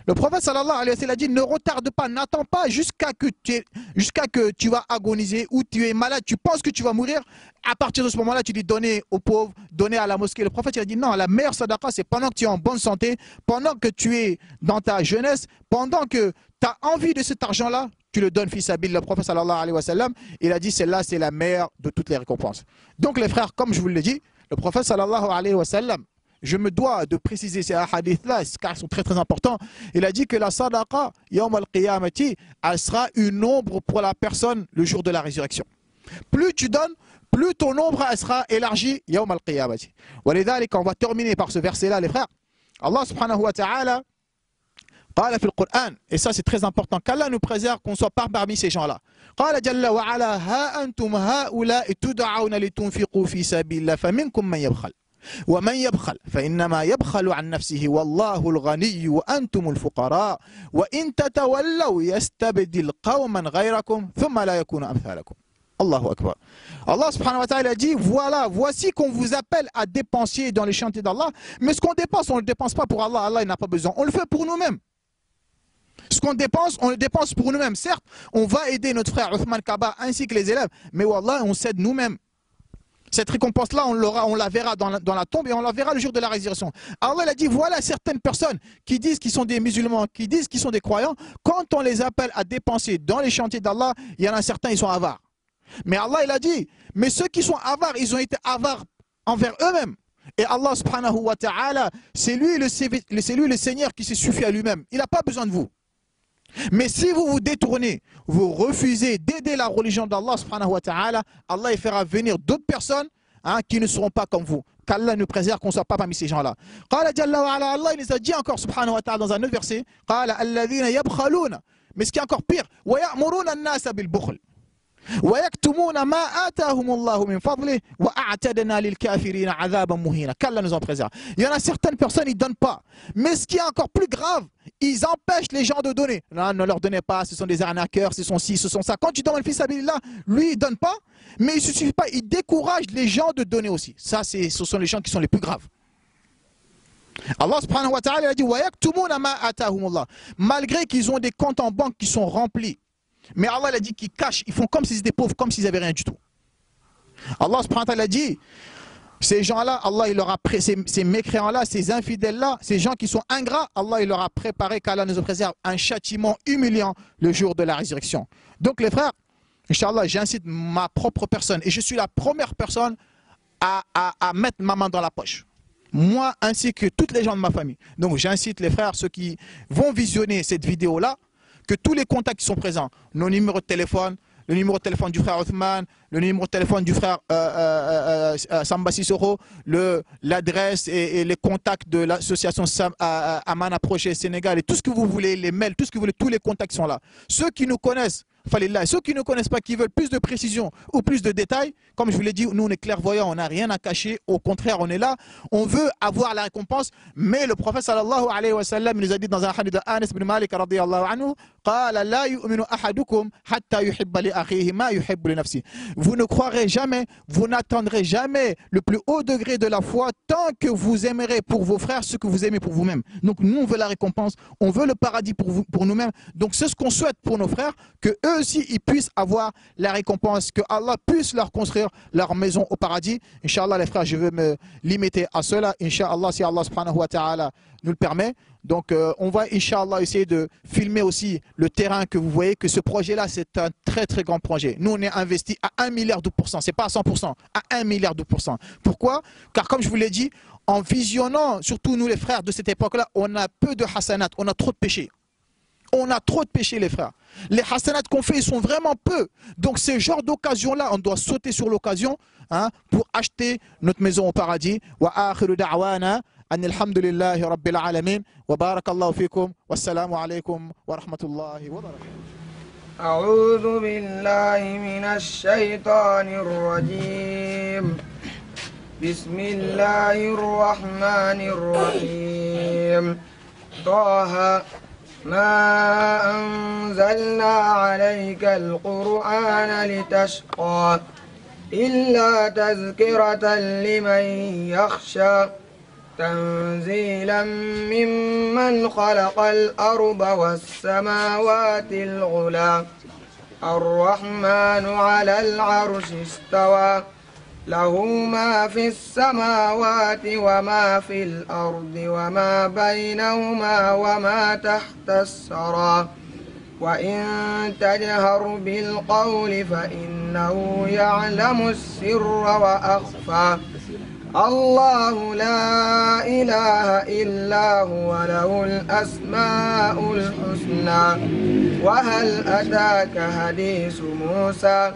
Le prophète sallallahu alayhi wa sallam a dit, ne retarde pas, n'attends pas jusqu'à que tu vas agoniser ou tu es malade, tu penses que tu vas mourir. À partir de ce moment-là, tu dis donner aux pauvres, donner à la mosquée. Le prophète il a dit non, la meilleure sadaqa, c'est pendant que tu es en bonne santé, pendant que tu es dans ta jeunesse, pendant que tu as envie de cet argent-là, tu le donnes fils sabilillah. Le prophète sallallahu alayhi wa sallam, il a dit celle-là, c'est la meilleure de toutes les récompenses. Donc les frères, comme je vous l'ai dit, le prophète sallallahu alayhi wa sallam, je me dois de préciser ces hadiths-là, car ils sont très très importants. Il a dit que la sadaqa, yawm al-qiyamati, elle sera une ombre pour la personne le jour de la résurrection. Plus tu donnes, plus ton ombre elle sera élargie, yawm al-qiyamati. Walidhalik, on va terminer par ce verset-là, les frères. Allah subhanahu wa ta'ala, قال في القرآن, et ça c'est très important, qu'Allah nous préserve qu'on soit pas parmi ces gens-là. قال جل وعلا ها أنتم هؤلاء تدعون لتنفقوا في سبيل الله فمنكم من يبخل ومن يبخل فإنما يبخل عن نفسه والله الغني وأنتم الفقراء وإن تتولوا يستبدل قوما غيركم ثم لا يكون أمثالكم. Allahu Akbar. Allah subhanahu wa ta'ala dit, voilà, voici qu'on vous appelle à dépenser dans les chantiers d'Allah, mais ce qu'on dépense, on ne le dépense pas pour Allah. Allah il n'a pas besoin, on le fait pour nous-mêmes. Ce qu'on dépense, on le dépense pour nous-mêmes. Certes, on va aider notre frère Othman Kaba ainsi que les élèves, mais wallah, on s'aide nous-mêmes. Cette récompense-là, on la verra dans la tombe et on la verra le jour de la résurrection. Allah a dit, voilà certaines personnes qui disent qu'ils sont des musulmans, qui disent qu'ils sont des croyants, quand on les appelle à dépenser dans les chantiers d'Allah, il y en a certains, ils sont avares. Mais Allah, il a dit, mais ceux qui sont avares, ils ont été avares envers eux-mêmes. Et Allah subhanahu wa ta'ala, c'est lui le Seigneur qui se suffit à lui-même. Il n'a pas besoin de vous. Mais si vous vous détournez, vous refusez d'aider la religion d'Allah subhanahu wa ta'ala, Allah il fera venir d'autres personnes qui ne seront pas comme vous. Qu'Allah nous préserve, qu'on ne soit pas parmi ces gens-là. Allah il nous a dit encore subhanahu wa ta'ala dans un autre verset, mais ce qui est encore pire, qu'Allah nous en préserve. Il y en a certaines personnes, ils ne donnent pas. Mais ce qui est encore plus grave, ils empêchent les gens de donner. Non, ne leur donnez pas, ce sont des arnaqueurs, ce sont ci, ce sont ça. Quand tu donnes le fils Sabilillah, lui, il ne donne pas, mais il ne suffit pas, il décourage les gens de donner aussi. Ça, ce sont les gens qui sont les plus graves. Allah subhanahu wa ta'ala a dit malgré qu'ils ont des comptes en banque qui sont remplis. Mais Allah a dit qu'ils cachent, ils font comme s'ils étaient pauvres, comme s'ils n'avaient rien du tout. Allah subhanahu wa ta'ala a dit, ces gens-là, Allah il leur a ces mécréants-là, ces infidèles-là, ces gens qui sont ingrats, Allah il leur a préparé, qu'Allah nous préserve, un châtiment humiliant le jour de la résurrection. Donc les frères, Inch'Allah, j'incite ma propre personne, et je suis la première personne à mettre ma main dans la poche. Moi ainsi que toutes les gens de ma famille. Donc j'incite les frères, ceux qui vont visionner cette vidéo-là, que tous les contacts qui sont présents, nos numéros de téléphone, le numéro de téléphone du frère Othman, le numéro de téléphone du frère Samba Sissoko, l'adresse et les contacts de l'association Amana Projet Sénégal et tout ce que vous voulez, les mails, tout ce que vous voulez, tous les contacts sont là. Ceux qui nous connaissent, ceux qui ne connaissent pas, qui veulent plus de précision ou plus de détails, comme je vous l'ai dit, nous on est clairvoyants, on n'a rien à cacher, au contraire on est là, on veut avoir la récompense, mais le prophète sallallahu alayhi wa sallam nous a dit dans un hadith de Anas ibn Malik radiyallahu anhu, qala la yu'minu ahadukum hatta yuhibba li akhihi ma yuhibbu li nafsi. Vous ne croirez jamais, vous n'atteindrez jamais le plus haut degré de la foi tant que vous aimerez pour vos frères ce que vous aimez pour vous-même. Donc nous on veut la récompense, on veut le paradis pour nous-mêmes, donc c'est ce qu'on souhaite pour nos frères, que eux aussi ils puissent avoir la récompense, que Allah puisse leur construire leur maison au paradis. Inch'Allah les frères, je veux me limiter à cela, Inch'Allah, si Allah subhanahu wa ta'ala nous le permet. Donc on va Inch'Allah essayer de filmer aussi le terrain, que vous voyez que ce projet là c'est un très très grand projet. Nous on est investi à 1 milliard de pourcents, c'est pas à 100%, à 1 milliard de pourcents. Pourquoi? Car comme je vous l'ai dit, en visionnant, surtout nous les frères de cette époque là, on a peu de hasanat, on a trop de péchés. On a trop de péchés les frères. Les hasanats qu'on fait, ils sont vraiment peu. Donc ce genre d'occasion-là, on doit sauter sur l'occasion pour acheter notre maison au paradis. Wa akhiru da'wana an alhamdulillahi rabbil alamin wa barakallahu fikum wassalamu alaykum wa rahmatullahi wa barakatuh. أعوذ بالله من الشيطان الرجيم بسم الله الرحمن الرحيم طه ما أنزلنا عليك القرآن لتشقى إلا تذكرة لمن يخشى تنزيلا ممن خلق الأرض والسماوات العلى الرحمن على العرش استوى له ما في السماوات وما في الأرض وما بينهما وما تحت الثرى وإن تجهر بالقول فإنه يعلم السر وأخفى الله لا إله إلا هو له الأسماء الحسنى وهل أتاك حديث موسى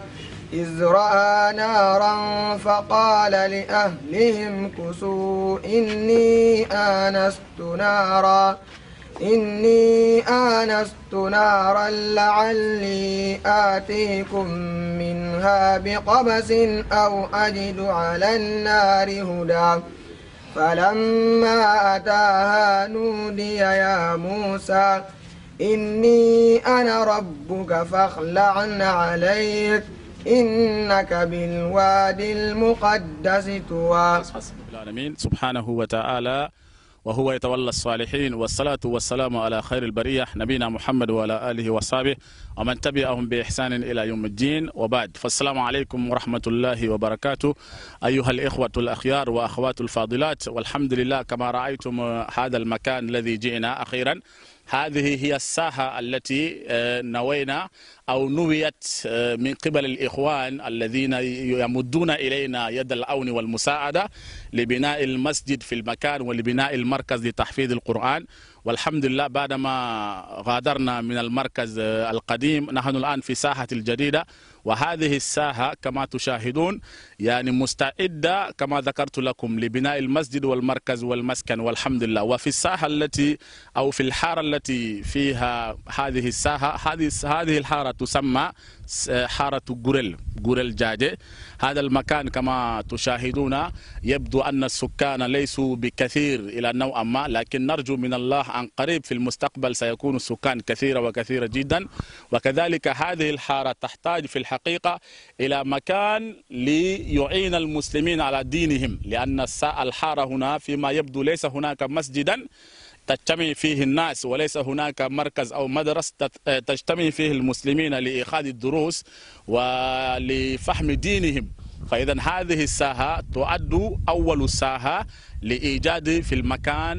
إذ رأى نارا فقال لأهلهم كثوا إني آنست نارا لعلي آتيكم منها بقبس أو أجد على النار هدى فلما أتاها نودي يا موسى إني أنا ربك فاخلع عليك إنك بالوادي المقدس طوى. سبحانه وتعالى وهو يتولى الصالحين. والصلاة والسلام على خير البرية نبينا محمد وعلى آله وصحبه ومن تبعهم بإحسان إلى يوم الدين وبعد. فالسلام عليكم ورحمة الله وبركاته أيها الإخوة الأخيار وأخوات الفاضلات. والحمد لله كما رأيتم هذا المكان الذي جئنا أخيرا، هذه هي الساحة التي نوينا أو نويت من قبل الإخوان الذين يمدون إلينا يد العون والمساعدة لبناء المسجد في المكان ولبناء المركز لتحفيظ القرآن. والحمد لله بعدما غادرنا من المركز القديم نحن الآن في ساحة الجديدة، وهذه الساحة كما تشاهدون يعني مستعدة كما ذكرت لكم لبناء المسجد والمركز والمسكن والحمد لله. وفي الساحة التي أو في الحارة التي فيها هذه الساحة، هذه الحارة تسمى حارة غوريل جاجي. هذا المكان كما تشاهدون يبدو أن السكان ليسوا بكثير إلى نوعا ما، لكن نرجو من الله عن قريب في المستقبل سيكون السكان كثيرة وكثيرة جدا. وكذلك هذه الحارة تحتاج في الحقيقة إلى مكان ليعين المسلمين على دينهم، لأن الحارة هنا فيما يبدو ليس هناك مسجدا تجتمع فيه الناس وليس هناك مركز أو مدرسة تجتمع فيه المسلمين لإخاذ الدروس ولفهم دينهم. فإذا هذه الساحة تعد أول ساحة لإيجاد في المكان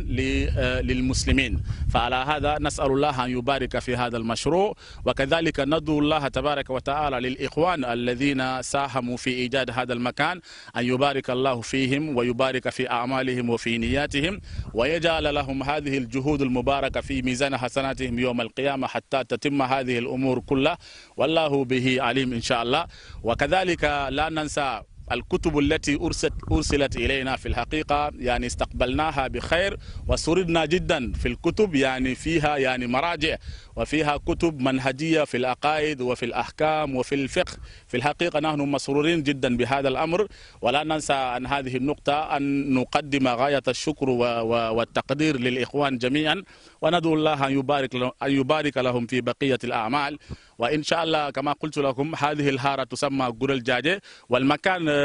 للمسلمين. فعلى هذا نسأل الله أن يبارك في هذا المشروع، وكذلك ندعو الله تبارك وتعالى للإخوان الذين ساهموا في إيجاد هذا المكان أن يبارك الله فيهم ويبارك في أعمالهم وفي نياتهم، ويجعل لهم هذه الجهود المباركة في ميزان حسناتهم يوم القيامة حتى تتم هذه الأمور كلها، والله به عليم إن شاء الله. وكذلك لا ننسى الكتب التي أرسلت إلينا في الحقيقة يعني استقبلناها بخير وسردنا جدا في الكتب، يعني فيها يعني مراجع وفيها كتب منهجية في العقائد وفي الأحكام وفي الفقه. في الحقيقة نحن مسرورين جدا بهذا الأمر، ولا ننسى عن هذه النقطة أن نقدم غاية الشكر والتقدير للإخوان جميعا، وندعو الله أن يبارك لهم في بقية الأعمال. وإن شاء الله كما قلت لكم هذه الحارة تسمى غوريل جاجي، والمكان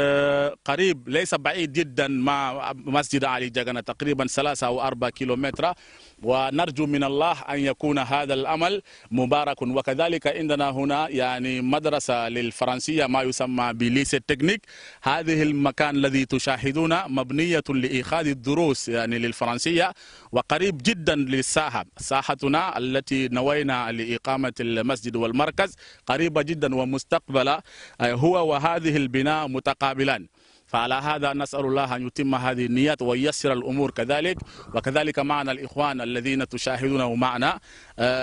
قريب ليس بعيد جدا مع مسجد علي جاغانا تقريبا 3 أو 4 كيلومتر، ونرجو من الله أن يكون هذا الأمل مبارك. وكذلك عندنا هنا يعني مدرسة للفرنسية ما يسمى بليسي تكنيك. هذه المكان الذي تشاهدون مبنية لإخاذ الدروس يعني للفرنسية، وقريب جدا للساحة. ساحتنا التي نوينا لإقامة المسجد والمركز قريبة جدا ومستقبلة هو وهذه البناء متقابلان. فعلى هذا نسأل الله أن يتم هذه النيات وييسر الأمور كذلك. وكذلك معنا الإخوان الذين تشاهدونه معنا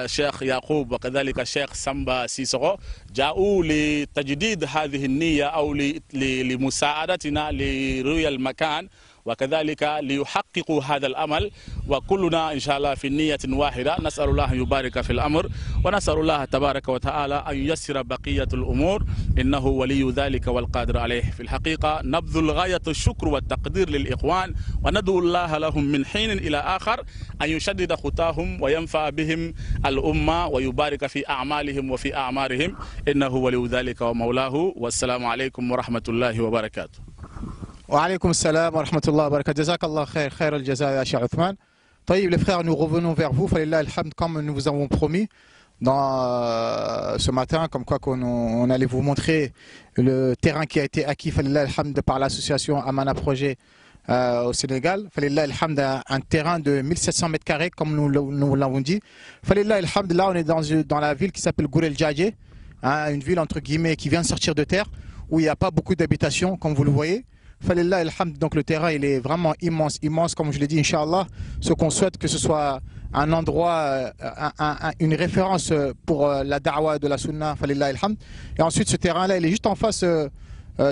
شيخ يعقوب وكذلك الشيخ سامبا سيسوكو جاءوا لتجديد هذه النية أو لمساعدتنا لرؤية المكان وكذلك ليحققوا هذا الأمل، وكلنا إن شاء الله في نية واحدة. نسأل الله أن يبارك في الأمر، ونسأل الله تبارك وتعالى أن ييسر بقية الأمور، إنه ولي ذلك والقادر عليه. في الحقيقة نبذل غاية الشكر والتقدير للإخوان، وندعو الله لهم من حين إلى آخر أن يشدد خطاهم وينفع بهم الأمة ويبارك في أعمالهم وفي أعمارهم، إنه ولي ذلك ومولاه. والسلام عليكم ورحمة الله وبركاته. وعليكم السلام ورحمة الله وبركاته. جزاك الله خير الجزاء يا Cheikh Othman. طيب les frères, nous revenons vers vous. Falillah alhamd, comme nous vous avons promis dans ce matin, comme quoi on allait vous montrer le terrain qui a été acquis Falillah alhamd par l'association Amana Projet au Sénégal. Falillah alhamd, un terrain de 1700 mètres carrés comme nous l'avons dit. Falillah alhamd, là on est dans la ville qui s'appelle Gourel Djadje, une ville entre guillemets qui vient de sortir de terre, où il n'y a pas beaucoup d'habitations comme vous le voyez. Falillah alhamd, donc le terrain il est vraiment immense comme je l'ai dit, Inch'Allah. Ce qu'on souhaite que ce soit un endroit, une référence pour la da'wa de la sunna, Falillah alhamd. Et ensuite ce terrain là il est juste en face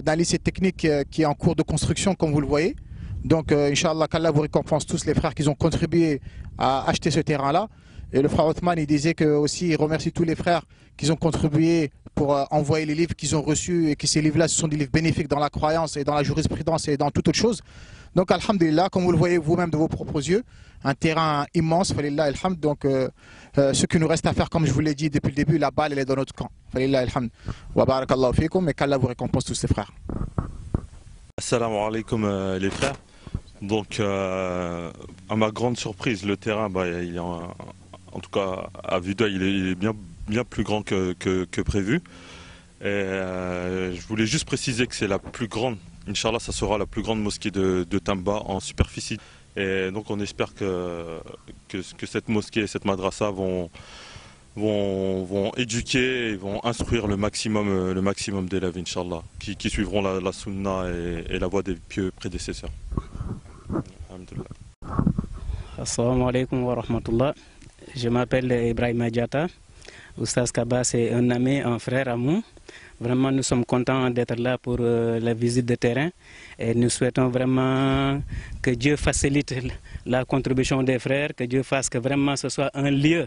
d'un lycée technique qui est en cours de construction comme vous le voyez. Donc Inch'Allah qu'Allah vous récompense tous les frères qui ont contribué à acheter ce terrain là. Et le frère Othman il disait que aussi il remercie tous les frères qui ont contribué pour envoyer les livres qu'ils ont reçus, et que ces livres-là ce sont des livres bénéfiques dans la croyance et dans la jurisprudence et dans toute autre chose. Donc alhamdulillah, comme vous le voyez vous-même de vos propres yeux, un terrain immense, falillah alhamd. Donc ce qui nous reste à faire, comme je vous l'ai dit depuis le début, la balle elle est dans notre camp. Falillah alhamd. Wa barakallahu fikum, et qu'Allah vous récompense tous ces frères. Assalamu alaikum les frères. Donc, à ma grande surprise, le terrain, il est en tout cas à vue d'œil, il est bien plus grand que prévu. Et je voulais juste préciser que c'est la plus grande, Inch'Allah, ça sera la plus grande mosquée de Tamba en superficie. Et donc on espère que cette mosquée et cette madrasa vont éduquer et vont instruire le maximum d'élèves, Inch'Allah, qui suivront la sunna et la voie des pieux prédécesseurs. Assalamu alaikum wa rahmatullah. Je m'appelle Ibrahim Adjata. Oustaz Kaba, c'est un ami, un frère à nous. Vraiment, nous sommes contents d'être là pour la visite de terrain et nous souhaitons vraiment que Dieu facilite la contribution des frères, que Dieu fasse que vraiment ce soit un lieu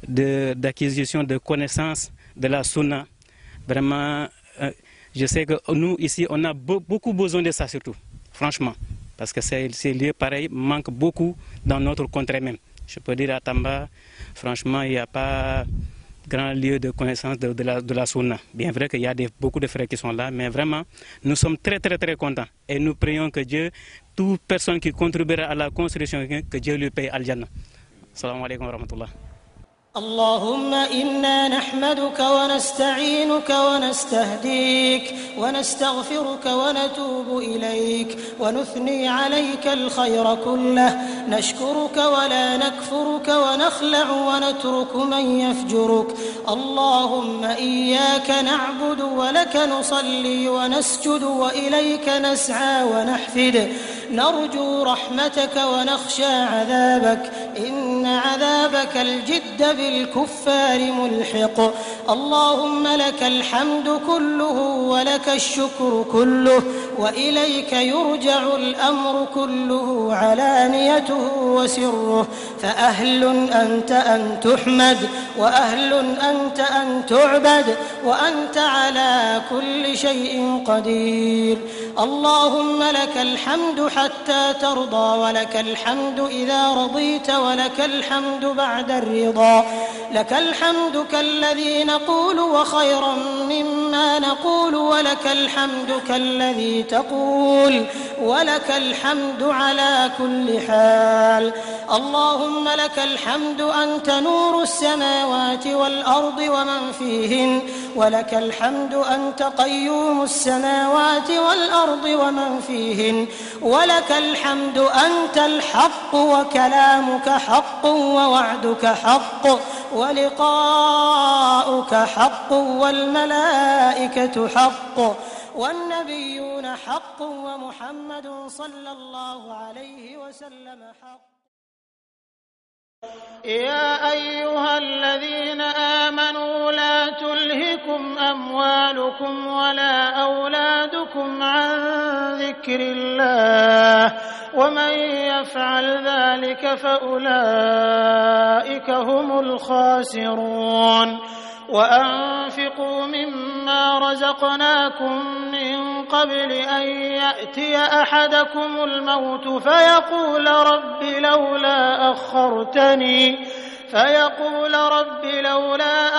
d'acquisition de connaissances de la sunna. Vraiment, je sais que nous, ici, on a beaucoup besoin de ça surtout, franchement. Parce que ces lieux pareils manquent beaucoup dans notre contrée même. Je peux dire à Tamba, franchement, il n'y a pas grand lieu de connaissance de la sunna. Bien vrai qu'il y a beaucoup de frères qui sont là, mais vraiment, nous sommes très contents. Et nous prions que Dieu, toute personne qui contribuera à la construction, que Dieu lui paye al-Jannah. Assalamu alaikum wa rahmatullah. اللهم إنا نحمدك ونستعينك ونستهديك ونستغفرك ونتوب إليك ونثني عليك الخير كله نشكرك ولا نكفرك ونخلع ونترك من يفجرك اللهم إياك نعبد ولك نصلي ونسجد وإليك نسعى ونحفد نرجو رحمتك ونخشى عذابك إن عذابك الجد بالكفار ملحق اللهم لك الحمد كله ولك الشكر كله وإليك يرجع الأمر كله علانيته وسره فأهل أنت أن تحمد وأهل أنت أن تعبد وأنت على كل شيء قدير اللهم لك الحمد حتى ترضى ولك الحمد إذا رضيت ولك الحمد بعد الرضا لك الحمد كالذي نقول وخيرا مما نقول ولك الحمد كالذي تقول ولك الحمد على كل حال اللهم لك الحمد أنت نور السماوات والأرض ومن فيهن ولك الحمد أنت قيوم السماوات والأرض ومن فيهن ولك الحمد أنت الحق وكلامك حق ووعدك حق ولقاؤك حق والملائكة حق والنبيون حق ومحمد صلى الله عليه وسلم حق يا أيها الذين آمنوا لا تلهكم أموالكم ولا أولادكم عن ذكر الله ومن يفعل ذلك فأولئك هم الخاسرون وأنفقوا مما رزقناكم من قبل أن يأتي أحدكم الموت فيقول رب لولا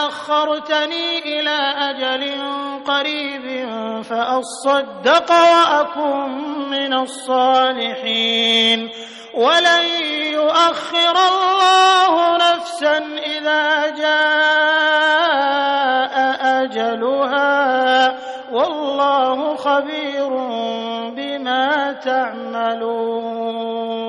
أخرتني إلى أجل قريب فأصدق وأكن من الصالحين ولن يؤخر الله نفسا إذا جاء أجلها والله خبير بما تعملون